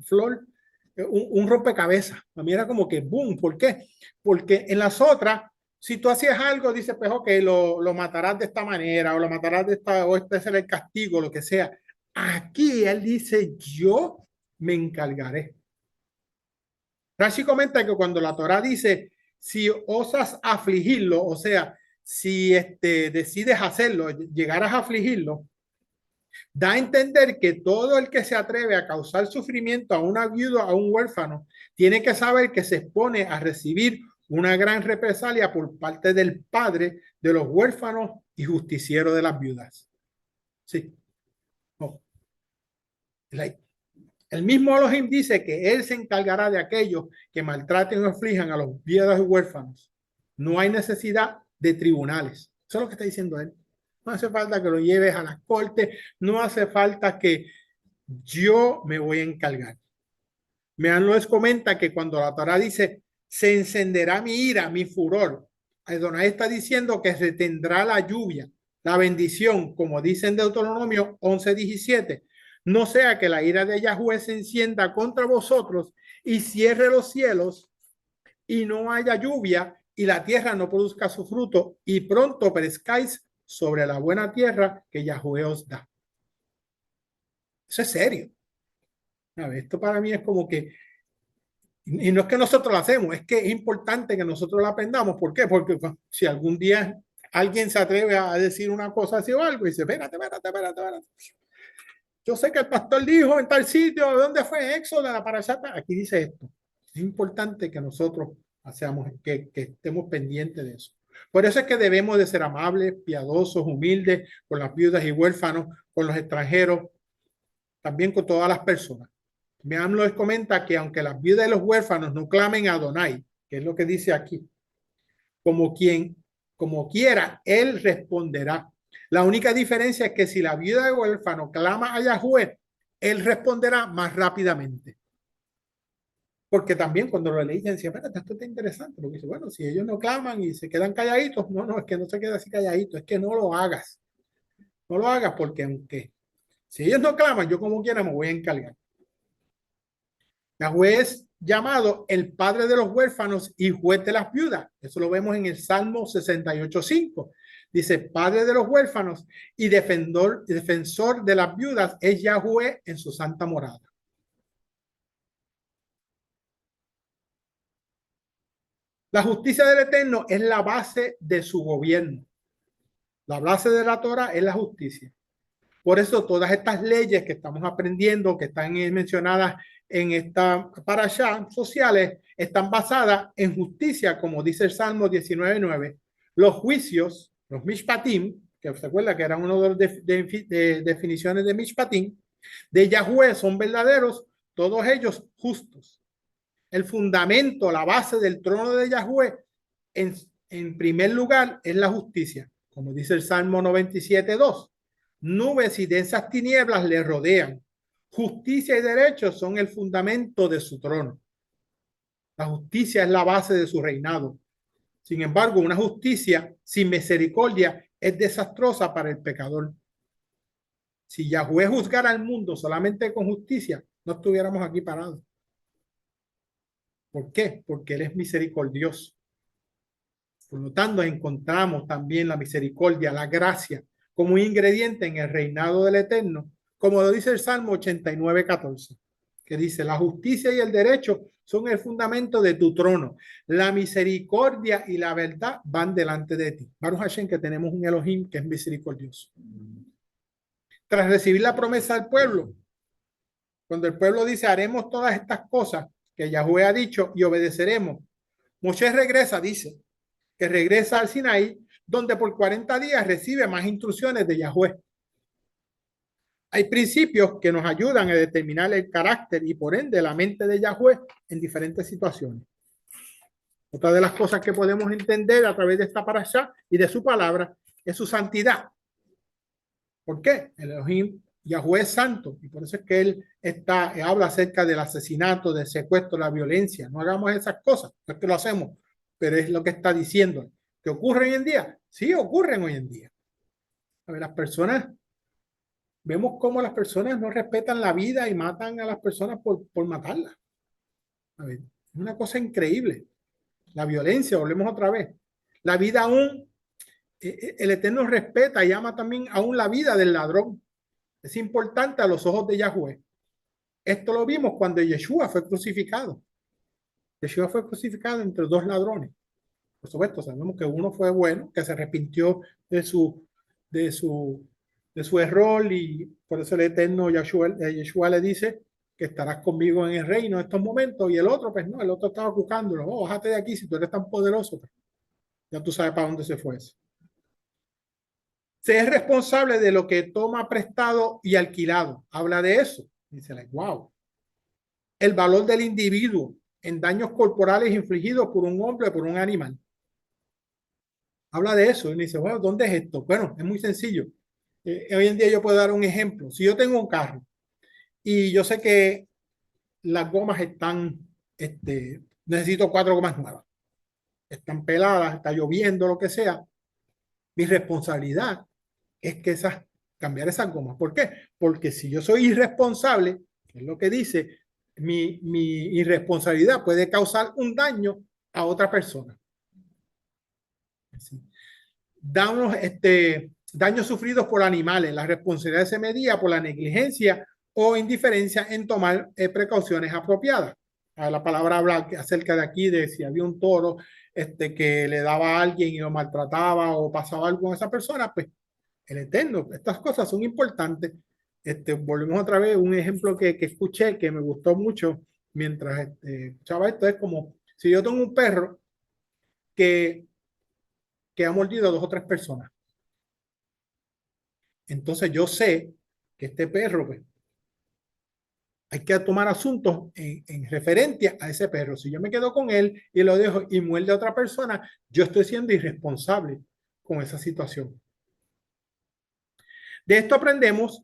Flor, un rompecabezas. Para mí era como que boom. ¿Por qué? Porque en las otras, si tú hacías algo, dices, pues ok, lo matarás de esta manera, o lo matarás de esta, o este será el castigo, lo que sea. Aquí él dice, yo me encargaré. Rashi comenta que cuando la Torah dice, si osas afligirlo, o sea, si decides hacerlo, llegarás a afligirlo, Da a entender que todo el que se atreve a causar sufrimiento a una viuda o a un huérfano tiene que saber que se expone a recibir una gran represalia por parte del padre de los huérfanos y justiciero de las viudas. Sí. No. El mismo Elohim dice que él se encargará de aquellos que maltraten o aflijan a los viudas y huérfanos. No hay necesidad de tribunales. Eso es lo que está diciendo él. No hace falta que lo lleves a la corte, no hace falta que yo me voy a encargar. Mean les comenta que cuando la Torah dice, se encenderá mi ira, mi furor, Adonai está diciendo que se tendrá la lluvia, la bendición, como dice en Deuteronomio 11:17. No sea que la ira de Yahweh se encienda contra vosotros y cierre los cielos y no haya lluvia y la tierra no produzca su fruto y pronto perezcáis sobre la buena tierra que Yahweh os da. Eso es serio. Esto para mí es como que, y no es que nosotros lo hacemos, es que es importante que nosotros lo aprendamos. ¿Por qué? Porque si algún día alguien se atreve a decir una cosa así o algo y dice, espérate. Yo sé que el pastor dijo en tal sitio, ¿dónde fue Éxodo? La parashata. Aquí dice esto. Es importante que nosotros hacemos, que estemos pendientes de eso. Por eso es que debemos de ser amables, piadosos, humildes con las viudas y huérfanos, con los extranjeros, también con todas las personas. Vean, les comenta que aunque las viudas y los huérfanos no clamen a Adonai, que es lo que dice aquí, como quiera, él responderá. La única diferencia es que si la viuda o huérfano clama a Yahweh, él responderá más rápidamente. Porque también cuando lo leí, decía, espérate, esto está interesante. Porque dice, bueno, si ellos no claman y se quedan calladitos, no, es que no se queda así calladito, es que no lo hagas. No lo hagas porque aunque, si ellos no claman, yo como quiera me voy a encargar. Yahweh es llamado el padre de los huérfanos y juez de las viudas. Eso lo vemos en el Salmo 68:5. Dice, padre de los huérfanos y defensor de las viudas es Yahweh en su santa morada. La justicia del Eterno es la base de su gobierno. La base de la Torah es la justicia. Por eso todas estas leyes que estamos aprendiendo, que están mencionadas en esta parashá sociales, están basadas en justicia, como dice el Salmo 19:9. Los juicios, los mishpatim, que se acuerda que eran uno de las definiciones de mishpatim, de Yahweh son verdaderos, todos ellos justos. El fundamento, la base del trono de Yahweh, en primer lugar, es la justicia, como dice el Salmo 97:2. Nubes y densas tinieblas le rodean. Justicia y derecho son el fundamento de su trono. La justicia es la base de su reinado. Sin embargo, una justicia sin misericordia es desastrosa para el pecador. Si Yahweh juzgara al mundo solamente con justicia, no estuviéramos aquí parados. ¿Por qué? Porque Él es misericordioso. Por lo tanto, encontramos también la misericordia, la gracia, como un ingrediente en el reinado del Eterno, como lo dice el Salmo 89:14, que dice, la justicia y el derecho son el fundamento de tu trono. La misericordia y la verdad van delante de ti. Baruch Hashem, que tenemos un Elohim que es misericordioso. Tras recibir la promesa del pueblo, cuando el pueblo dice, haremos todas estas cosas que Yahweh ha dicho y obedeceremos, Moshe regresa, dice, que regresa al Sinaí, donde por 40 días recibe más instrucciones de Yahweh. Hay principios que nos ayudan a determinar el carácter y por ende la mente de Yahweh en diferentes situaciones. Otra de las cosas que podemos entender a través de esta parashá y de su palabra es su santidad. ¿Por qué? El Elohim Yahweh es santo y por eso es que él habla acerca del asesinato, del secuestro, la violencia. No hagamos esas cosas, no es que lo hacemos, pero es lo que está diciendo. ¿Que ocurre hoy en día? Sí, ocurren hoy en día. A ver, vemos cómo las personas no respetan la vida y matan a las personas por matarlas. A ver, es una cosa increíble. La violencia, volvemos otra vez. La vida aún, el Eterno respeta y ama también aún la vida del ladrón. Es importante a los ojos de Yahweh. Esto lo vimos cuando Yeshua fue crucificado. Yeshua fue crucificado entre dos ladrones. Por supuesto, sabemos que uno fue bueno, que se arrepintió de su de su error y por eso el eterno Yeshua le dice que estarás conmigo en el reino en estos momentos y el otro, pues no, el otro estaba buscándolo, oh, bájate de aquí si tú eres tan poderoso, pues, ya tú sabes para dónde se fue eso. Se es responsable de lo que toma prestado y alquilado. Habla de eso. Dice, like, wow. El valor del individuo en daños corporales infligidos por un hombre o por un animal. Habla de eso. Y dice, bueno, ¿dónde es esto? Bueno, es muy sencillo. Hoy en día yo puedo dar un ejemplo. Si yo tengo un carro y yo sé que las gomas están, necesito 4 gomas nuevas. Están peladas, está lloviendo, lo que sea. Mi responsabilidad es que cambiar esas gomas. ¿Por qué? Porque si yo soy irresponsable, que es lo que dice, mi irresponsabilidad puede causar un daño a otra persona. Daños sufridos por animales. La responsabilidad se medía por la negligencia o indiferencia en tomar precauciones apropiadas. La palabra habla acerca de aquí, de si había un toro que le daba a alguien y lo maltrataba o pasaba algo con esa persona, pues el eterno. Estas cosas son importantes. Volvemos otra vez, un ejemplo que escuché que me gustó mucho mientras escuchaba esto, es como si yo tengo un perro que, que ha mordido a 2 o 3 personas. Entonces yo sé que este perro, pues, hay que tomar asuntos en referencia a ese perro. Si yo me quedo con él y lo dejo y muerde a otra persona, yo estoy siendo irresponsable con esa situación. De esto aprendemos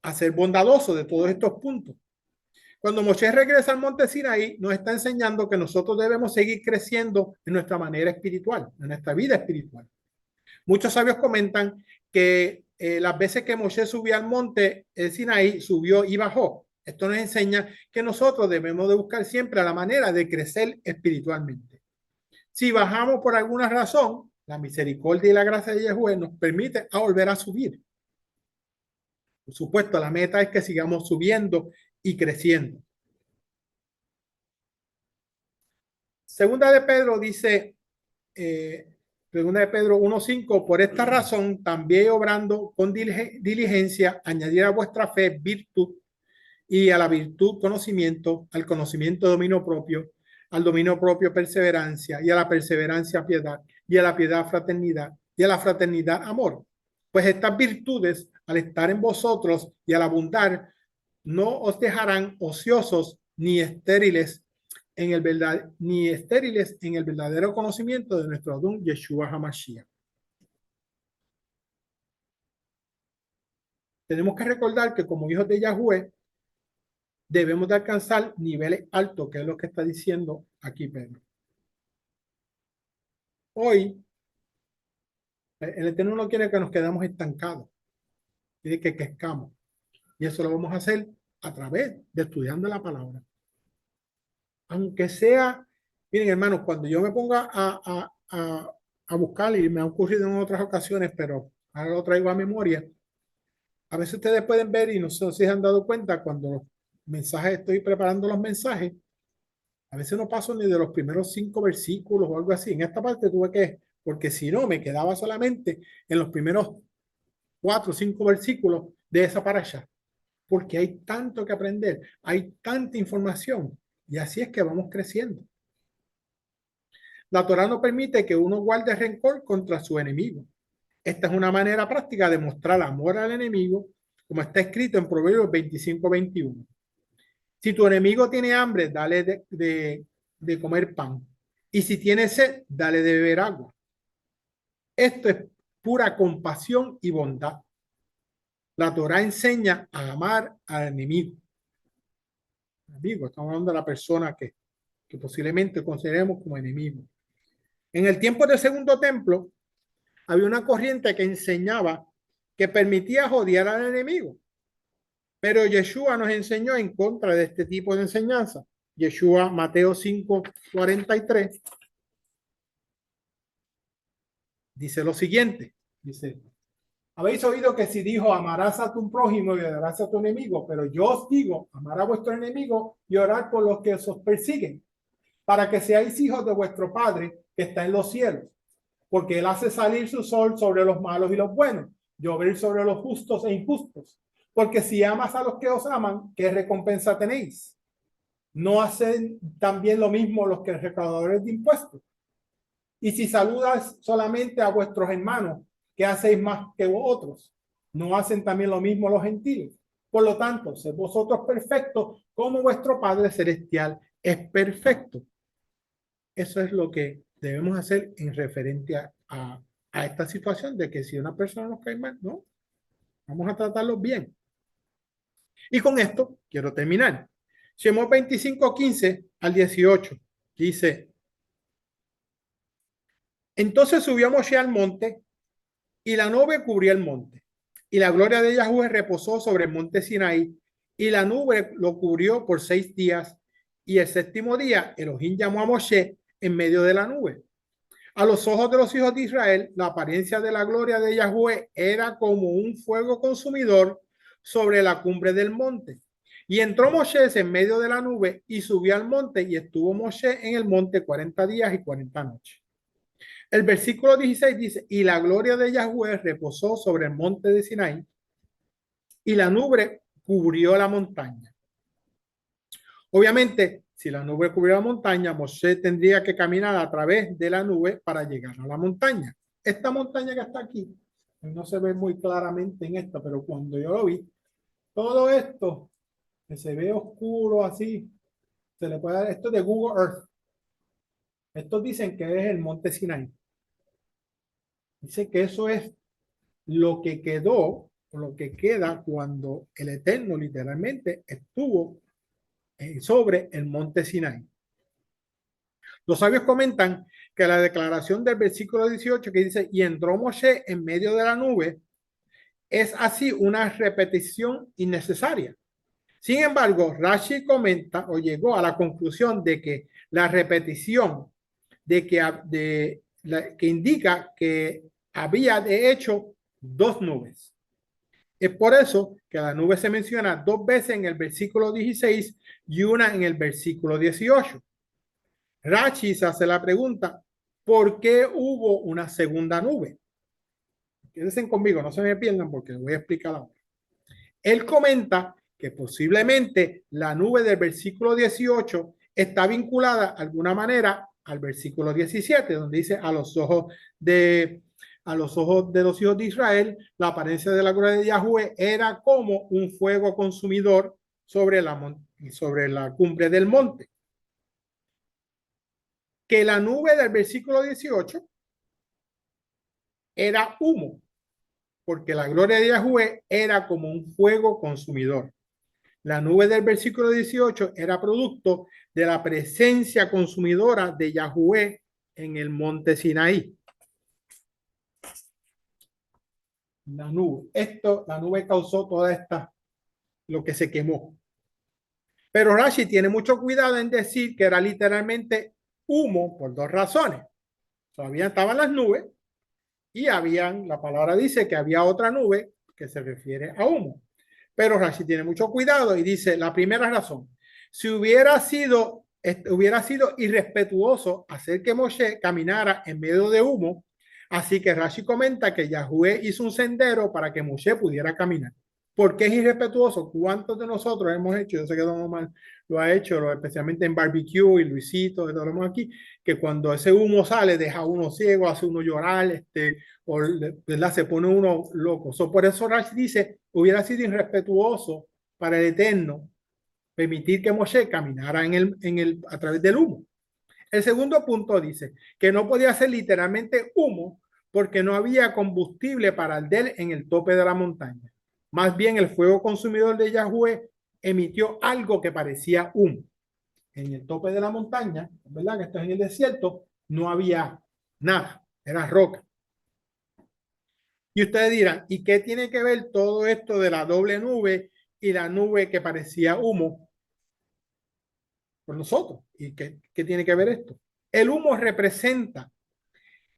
a ser bondadosos de todos estos puntos. Cuando Moshe regresa al monte Sinaí, nos está enseñando que nosotros debemos seguir creciendo en nuestra manera espiritual, en nuestra vida espiritual. Muchos sabios comentan que las veces que Moshe subió al monte Sinaí, subió y bajó. Esto nos enseña que nosotros debemos de buscar siempre la manera de crecer espiritualmente. Si bajamos por alguna razón, la misericordia y la gracia de Yahweh nos permite volver a subir. Por supuesto, la meta es que sigamos subiendo y creciendo. Segunda de Pedro dice, Segunda de Pedro 1:5, por esta razón también obrando con diligencia, añadir a vuestra fe virtud y a la virtud conocimiento, al conocimiento dominio propio, al dominio propio perseverancia y a la perseverancia piedad y a la piedad fraternidad y a la fraternidad amor. Pues estas virtudes, al estar en vosotros y al abundar, no os dejarán ociosos ni estériles en el verdadero conocimiento de nuestro Adón Yeshua HaMashiach. Tenemos que recordar que como hijos de Yahweh debemos de alcanzar niveles altos, que es lo que está diciendo aquí Pedro. Hoy el Eterno no quiere que nos quedemos estancados, quiere que crezcamos. Y eso lo vamos a hacer a través de estudiando la palabra. Aunque sea, miren hermanos, cuando yo me ponga a buscar, y me ha ocurrido en otras ocasiones, pero ahora lo traigo a memoria, a veces ustedes pueden ver y no sé si se han dado cuenta cuando los mensajes, estoy preparando los mensajes, a veces no paso ni de los primeros 5 versículos o algo así. En esta parte tuve que, porque si no, me quedaba solamente en los primeros 4 o 5 versículos de esa parasha, porque hay tanto que aprender, hay tanta información y así es que vamos creciendo. La Torá no permite que uno guarde rencor contra su enemigo. Esta es una manera práctica de mostrar amor al enemigo, como está escrito en Proverbios 25:21. Si tu enemigo tiene hambre, dale de comer pan. Y si tiene sed, dale de beber agua. Esto es pura compasión y bondad. La Torá enseña a amar al enemigo. Estamos hablando de la persona que posiblemente consideremos como enemigo. En el tiempo del segundo templo, había una corriente que enseñaba que permitía odiar al enemigo. Pero Yeshua nos enseñó en contra de este tipo de enseñanza. Yeshua, Mateo 5:43, dice lo siguiente. Dice, habéis oído que si dijo, amarás a tu prójimo y odiarás a tu enemigo, pero yo os digo, amar a vuestro enemigo y orar por los que os persiguen, para que seáis hijos de vuestro Padre que está en los cielos, porque él hace salir su sol sobre los malos y los buenos, llover sobre los justos e injustos. Porque si amas a los que os aman, ¿qué recompensa tenéis? ¿No hacen también lo mismo los que recaudadores de impuestos? Y si saludas solamente a vuestros hermanos, ¿qué hacéis más que vosotros? ¿No hacen también lo mismo los gentiles? Por lo tanto, sed vosotros perfectos como vuestro Padre Celestial es perfecto. Eso es lo que debemos hacer en referente a esta situación de que si una persona nos cae mal, no, vamos a tratarlos bien. Y con esto quiero terminar. Shemot 25:15 al 18 dice: entonces subió Moshe al monte y la nube cubrió el monte y la gloria de Yahweh reposó sobre el monte Sinaí y la nube lo cubrió por 6 días y el séptimo día Elohim llamó a Moshe en medio de la nube. A los ojos de los hijos de Israel, la apariencia de la gloria de Yahweh era como un fuego consumidor sobre la cumbre del monte. Y entró Moshe en medio de la nube y subió al monte y estuvo Moshe en el monte 40 días y 40 noches. El versículo 16 dice, y la gloria de Yahweh reposó sobre el monte de Sinaí y la nube cubrió la montaña. Obviamente, si la nube cubrió la montaña, Moshe tendría que caminar a través de la nube para llegar a la montaña. Esta montaña que está aquí, no se ve muy claramente en esta, pero cuando yo lo vi, todo esto que se ve oscuro así, se le puede dar esto de Google Earth. Estos dicen que es el monte Sinai. Dice que eso es lo que quedó, o lo que queda cuando el Eterno literalmente estuvo sobre el monte Sinai. Los sabios comentan que la declaración del versículo 18 que dice, y entró Moshe en medio de la nube, es así una repetición innecesaria. Sin embargo, Rashi comenta o llegó a la conclusión de que la repetición que indica que había de hecho 2 nubes. Es por eso que la nube se menciona 2 veces en el versículo 16 y una en el versículo 18. Rashi se hace la pregunta, ¿por qué hubo una segunda nube? Quédense conmigo, no se me pierdan porque les voy a explicar ahora. Él comenta que posiblemente la nube del versículo 18 está vinculada de alguna manera al versículo 17, donde dice a los ojos de los hijos de Israel, la apariencia de la gloria de Yahweh era como un fuego consumidor sobre la cumbre del monte. Que la nube del versículo 18 era humo, porque la gloria de Yahweh era como un fuego consumidor. La nube del versículo 18 era producto de la presencia consumidora de Yahweh en el monte Sinaí. La nube causó toda lo que se quemó. Pero Rashi tiene mucho cuidado en decir que era literalmente humo por 2 razones. Todavía estaban las nubes y la palabra dice que había otra nube que se refiere a humo. Pero Rashi tiene mucho cuidado y dice, la primera razón, si hubiera sido irrespetuoso hacer que Moshe caminara en medio de humo, así que Rashi comenta que Yahweh hizo un sendero para que Moshe pudiera caminar. ¿Por qué es irrespetuoso? ¿Cuántos de nosotros hemos hecho? Yo sé que Don Omar lo ha hecho, especialmente en barbecue y Luisito, que tenemos aquí, que cuando ese humo sale deja a uno ciego, hace uno llorar, o ¿verdad? Se pone uno loco. Por eso Rashi dice, hubiera sido irrespetuoso para el Eterno permitir que Moshe caminara a través del humo. El segundo punto dice que no podía ser literalmente humo porque no había combustible para arder en el tope de la montaña. Más bien el fuego consumidor de Yahweh emitió algo que parecía humo. En el tope de la montaña, ¿verdad? Que está en el desierto, no había nada, era roca. Y ustedes dirán, ¿y qué tiene que ver todo esto de la doble nube y la nube que parecía humo por nosotros? ¿Y qué tiene que ver esto? El humo representa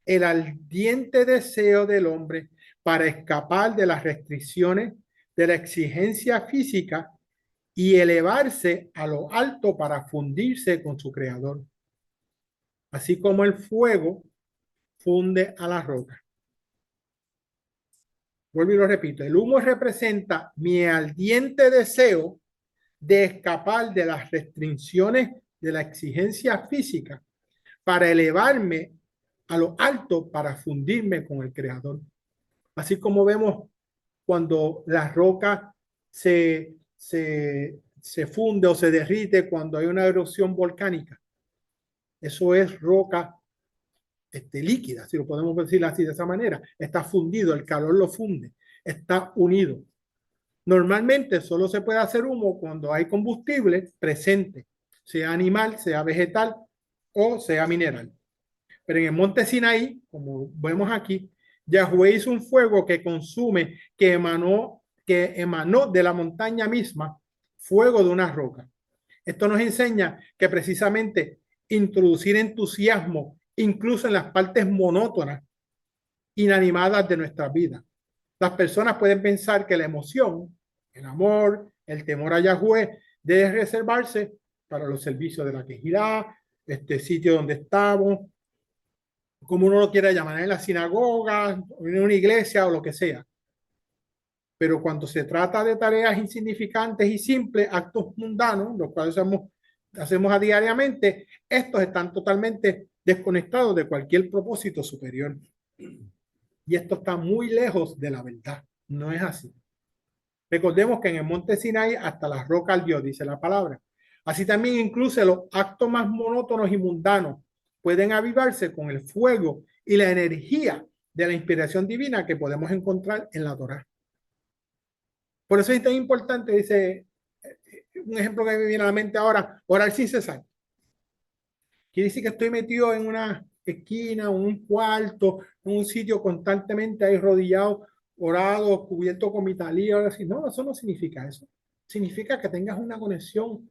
el ardiente deseo del hombre para escapar de las restricciones de la exigencia física y elevarse a lo alto para fundirse con su creador. Así como el fuego funde a la roca. Vuelvo y lo repito, el humo representa mi ardiente deseo de escapar de las restricciones de la exigencia física para elevarme a lo alto para fundirme con el Creador. Así como vemos cuando la roca se funde o se derrite cuando hay una erupción volcánica. Eso es roca líquida, si lo podemos decir así de esa manera. Está fundido, el calor lo funde, está unido. Normalmente solo se puede hacer humo cuando hay combustible presente, sea animal, sea vegetal o sea mineral. Pero en el monte Sinaí, como vemos aquí, Yahweh hizo un fuego que consume, que emanó de la montaña misma, fuego de una roca. Esto nos enseña que precisamente introducir entusiasmo, incluso en las partes monótonas, inanimadas de nuestra vida. Las personas pueden pensar que la emoción, el amor, el temor a Yahweh debe reservarse para los servicios de la quejidá, este sitio donde estamos, como uno lo quiera llamar, en la sinagoga, en una iglesia o lo que sea. Pero cuando se trata de tareas insignificantes y simples, actos mundanos, los cuales hacemos a diariamente, estos están totalmente desconectados de cualquier propósito superior. Y esto está muy lejos de la verdad. No es así. Recordemos que en el monte Sinai hasta la roca ardió, dice la palabra. Así también incluso los actos más monótonos y mundanos pueden avivarse con el fuego y la energía de la inspiración divina que podemos encontrar en la Torá. Por eso es tan importante, dice, un ejemplo que me viene a la mente ahora, orar sin cesar. Quiere decir que estoy metido en una esquina, un cuarto, en un sitio constantemente ahí rodeado, orado, cubierto con mi talía, ahora sí. No, eso no significa eso. Significa que tengas una conexión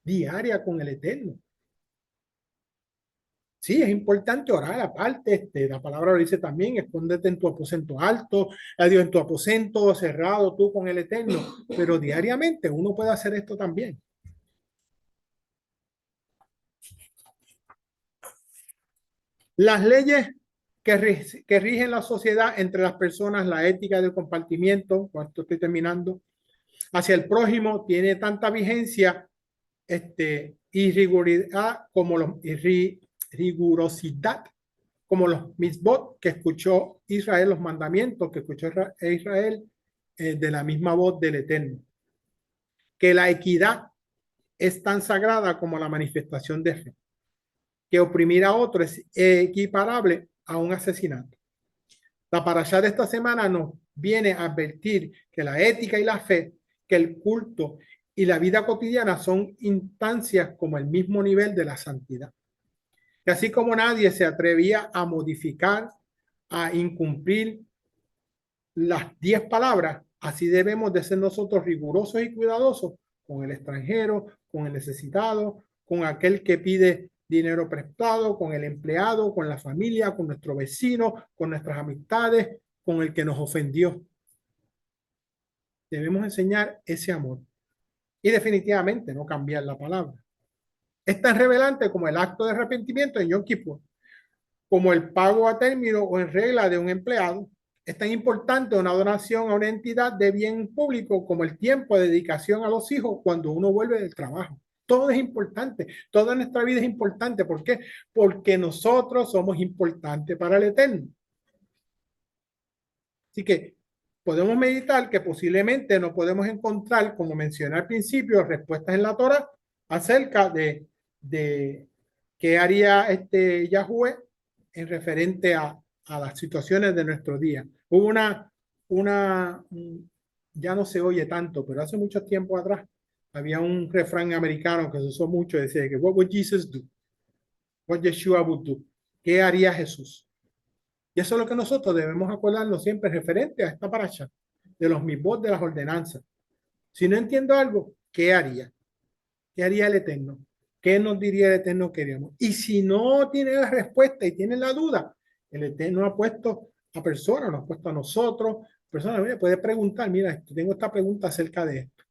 diaria con el Eterno. Sí, es importante orar aparte, la palabra lo dice también, escóndete en tu aposento alto, Dios en tu aposento cerrado, tú con el Eterno, pero diariamente uno puede hacer esto también. Las leyes que rigen la sociedad entre las personas, la ética del compartimiento, con esto estoy terminando, hacia el prójimo tiene tanta vigencia y rigurosidad como los misbot que escuchó Israel, los mandamientos que escuchó Israel de la misma voz del Eterno. Que la equidad es tan sagrada como la manifestación de fe. Que oprimir a otro es equiparable a un asesinato. La parashá de esta semana nos viene a advertir que la ética y la fe, que el culto y la vida cotidiana son instancias como el mismo nivel de la santidad. Que así como nadie se atrevía a modificar, a incumplir las 10 palabras, así debemos de ser nosotros rigurosos y cuidadosos con el extranjero, con el necesitado, con aquel que pide dinero prestado, con el empleado, con la familia, con nuestro vecino, con nuestras amistades, con el que nos ofendió. Debemos enseñar ese amor y definitivamente no cambiar la palabra. Es tan revelante como el acto de arrepentimiento en Yom Kippur, como el pago a término o en regla de un empleado. Es tan importante una donación a una entidad de bien público como el tiempo de dedicación a los hijos cuando uno vuelve del trabajo. Todo es importante, toda nuestra vida es importante. ¿Por qué? Porque nosotros somos importantes para el Eterno. Así que podemos meditar que posiblemente no podemos encontrar, como mencioné al principio, respuestas en la Torah acerca de qué haría Yahweh en referente a las situaciones de nuestro día. Hubo ya no se oye tanto, pero hace mucho tiempo atrás había un refrán americano que se usó mucho, decía que what would Jesus do? What Yeshua would do? ¿Qué haría Jesús? Y eso es lo que nosotros debemos acordarnos siempre referente a esta paracha de los misbot de las ordenanzas. Si no entiendo algo, ¿qué haría? ¿Qué haría el Eterno? ¿Qué nos diría el Eterno que queríamos? Y si no tiene la respuesta y tiene la duda, el Eterno ha puesto a personas, nos ha puesto a nosotros, personas, mira, puede preguntar, mira, tengo esta pregunta acerca de esto.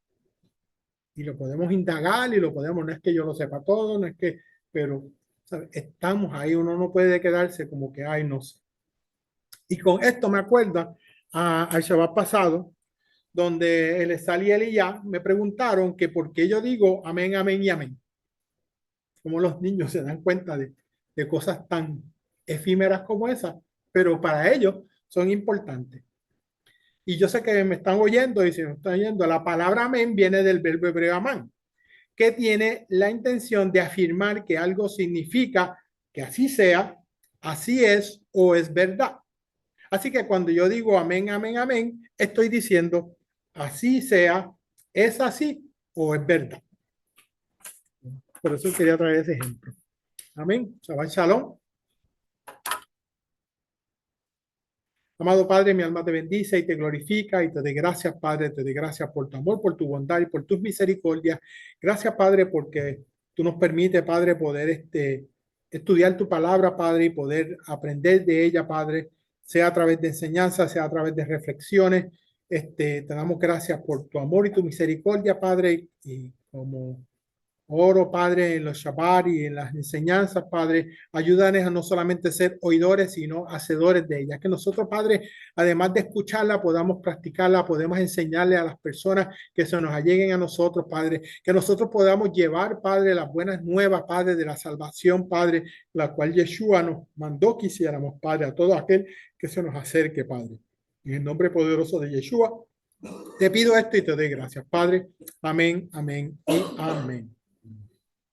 Y lo podemos indagar y lo podemos, no es que yo lo sepa todo, no es que, pero ¿sabes? Estamos ahí, uno no puede quedarse como que, ay, no sé. Y con esto me acuerdo al Shabbat pasado, donde el Esal y Eliyah me preguntaron que por qué yo digo amén, amén y amén. Como los niños se dan cuenta de cosas tan efímeras como esas, pero para ellos son importantes. Y yo sé que me están oyendo y si me están oyendo, la palabra amén viene del verbo hebreo amán, que tiene la intención de afirmar que algo significa que así sea, así es o es verdad. Así que cuando yo digo amén, amén, amén, estoy diciendo así sea, es así o es verdad. Por eso quería traer ese ejemplo. Amén. Shabbat shalom. Amado Padre, mi alma te bendice y te glorifica y te doy gracias, Padre, te doy gracias por tu amor, por tu bondad y por tus misericordias. Gracias, Padre, porque tú nos permites, Padre, poder estudiar tu palabra, Padre, y poder aprender de ella, Padre, sea a través de enseñanza, sea a través de reflexiones. Te damos gracias por tu amor y tu misericordia, Padre, y como oro, Padre, en los Shabbat y en las enseñanzas, Padre, ayúdanos a no solamente ser oidores, sino hacedores de ellas. Que nosotros, Padre, además de escucharla, podamos practicarla, podemos enseñarle a las personas que se nos alleguen a nosotros, Padre. Que nosotros podamos llevar, Padre, las buenas nuevas, Padre, de la salvación, Padre, la cual Yeshua nos mandó que hiciéramos, Padre, a todo aquel que se nos acerque, Padre. En el nombre poderoso de Yeshua, te pido esto y te doy gracias, Padre. Amén, amén y amén.